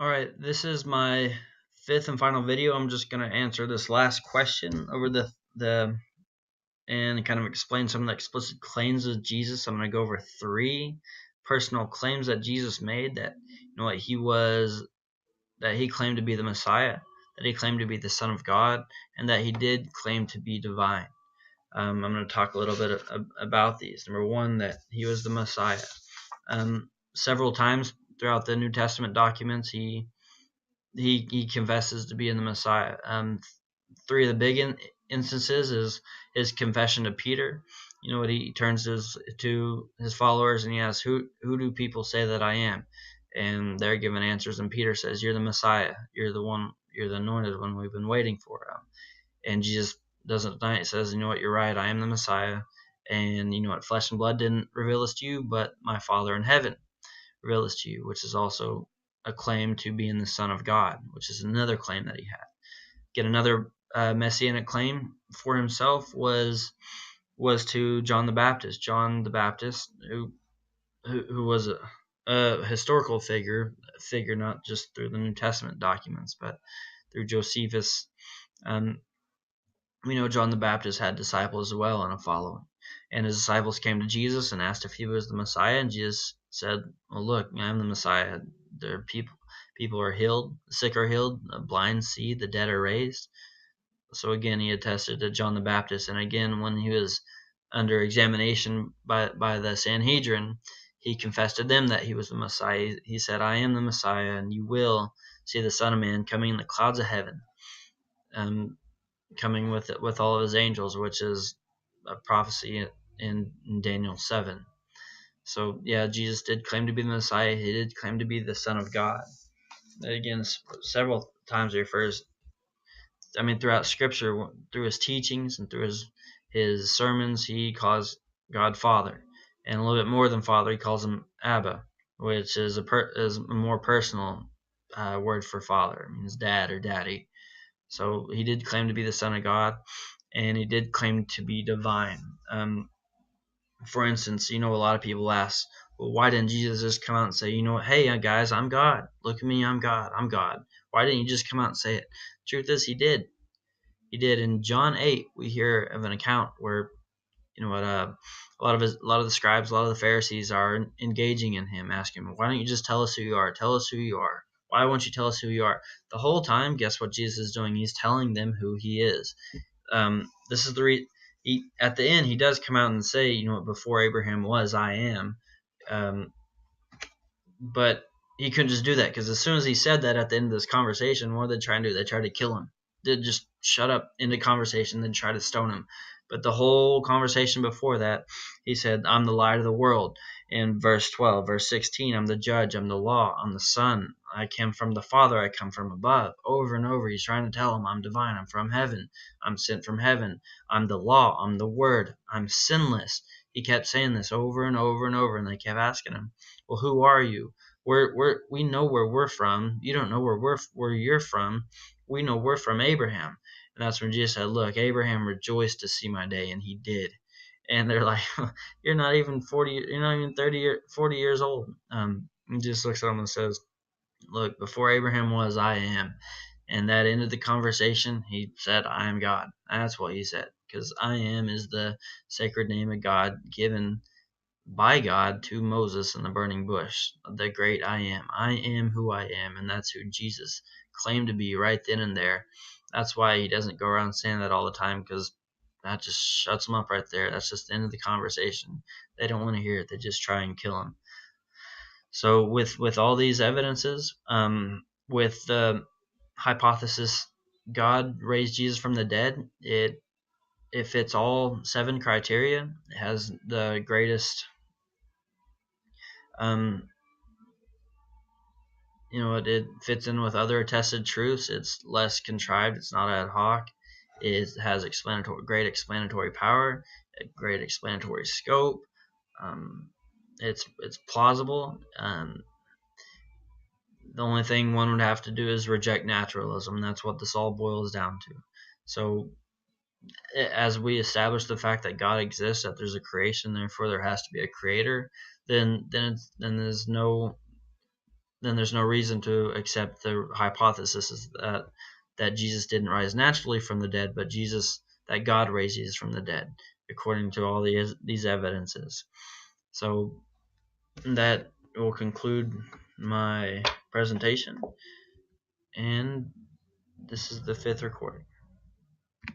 All right, this is my fifth and final video. I'm just going to answer this last question over the and kind of explain some of the explicit claims of Jesus. I'm going to go over three personal claims that Jesus made, that that he claimed to be the Messiah, that he claimed to be the Son of God, and that he did claim to be divine. I'm going to talk a little bit about these. Number one, that he was the Messiah. Several times throughout the New Testament documents, he confesses to being the Messiah. Three of the big instances is his confession to Peter. You know what, he turns to his followers and he asks, "Who do people say that I am?" And they're given answers, and Peter says, "You're the Messiah. You're the one. You're the anointed one we've been waiting for." And Jesus doesn't deny it. Says, "You know what? You're right. I am the Messiah. And you know what? Flesh and blood didn't reveal this to you, but my Father in heaven revealed this to you," which is also a claim to being the Son of God, which is another claim that he had. Get another messianic claim for himself was to John the Baptist. John the Baptist, who was a historical figure not just through the New Testament documents, but through Josephus. We know John the Baptist had disciples as well and a following. And his disciples came to Jesus and asked if he was the Messiah, and Jesus said, "Well, look, I'm the Messiah. There are people are healed, the sick are healed, the blind see, the dead are raised." So again, he attested to John the Baptist. And again, when he was under examination by the Sanhedrin, he confessed to them that he was the Messiah. He said, "I am the Messiah, and you will see the Son of Man coming in the clouds of heaven." Coming with all of his angels, which is a prophecy in Daniel 7. So yeah, Jesus did claim to be the Messiah. He did claim to be the Son of God. Again, several times he refers, throughout Scripture, through his teachings and through his sermons, he calls God Father, and a little bit more than Father, he calls him Abba, which is a more personal word for father. It means dad or daddy. So he did claim to be the Son of God, and he did claim to be divine. For instance, a lot of people ask, well, why didn't Jesus just come out and say, hey, guys, I'm God. Look at me, I'm God. I'm God. Why didn't you just come out and say it? Truth is, he did. He did. In John 8, we hear of an account where, a lot of the scribes, a lot of the Pharisees are engaging in him, asking him, why don't you just tell us who you are? Tell us who you are. Why won't you tell us who you are? The whole time, guess what Jesus is doing? He's telling them who he is. This is at the end, he does come out and say, before Abraham was, I am. But he couldn't just do that, because as soon as he said that at the end of this conversation, what did they try and do? They tried to kill him. They just shut up in the conversation, then try to stone him. But the whole conversation before that, he said, I'm the light of the world. In verse 12, verse 16, I'm the judge, I'm the law, I'm the son. I came from the Father, I come from above. Over and over, he's trying to tell him, I'm divine, I'm from heaven, I'm sent from heaven, I'm the law, I'm the word, I'm sinless. He kept saying this over and over and over, and they kept asking him, well, who are you? We know where we're from. You don't know where you're from. We know we're from Abraham. And that's when Jesus said, look, Abraham rejoiced to see my day, and he did. And they're like, you're not even 40, you're not even 40 years old. He just looks at him and says, look, before Abraham was, I am. And that ended the conversation. He said, I am God. That's what he said, because I am is the sacred name of God given by God to Moses in the burning bush, the great I am. I am who I am, and that's who Jesus claimed to be right then and there. That's why he doesn't go around saying that all the time, because that just shuts him up right there. That's just the end of the conversation. They don't want to hear it. They just try and kill him. So with all these evidences, with the hypothesis God raised Jesus from the dead, it fits all 7 criteria. It has the greatest it fits in with other attested truths. It's less contrived. It's not ad hoc. It has great explanatory power, a great explanatory scope. It's plausible. The only thing one would have to do is reject naturalism. That's what this all boils down to. So, as we establish the fact that God exists, that there's a creation, therefore there has to be a creator, then there's no then there's no reason to accept the hypothesis is that Jesus didn't rise naturally from the dead, but that God raised Jesus from the dead, according to all these evidences. So that will conclude my presentation, and this is the 5th recording.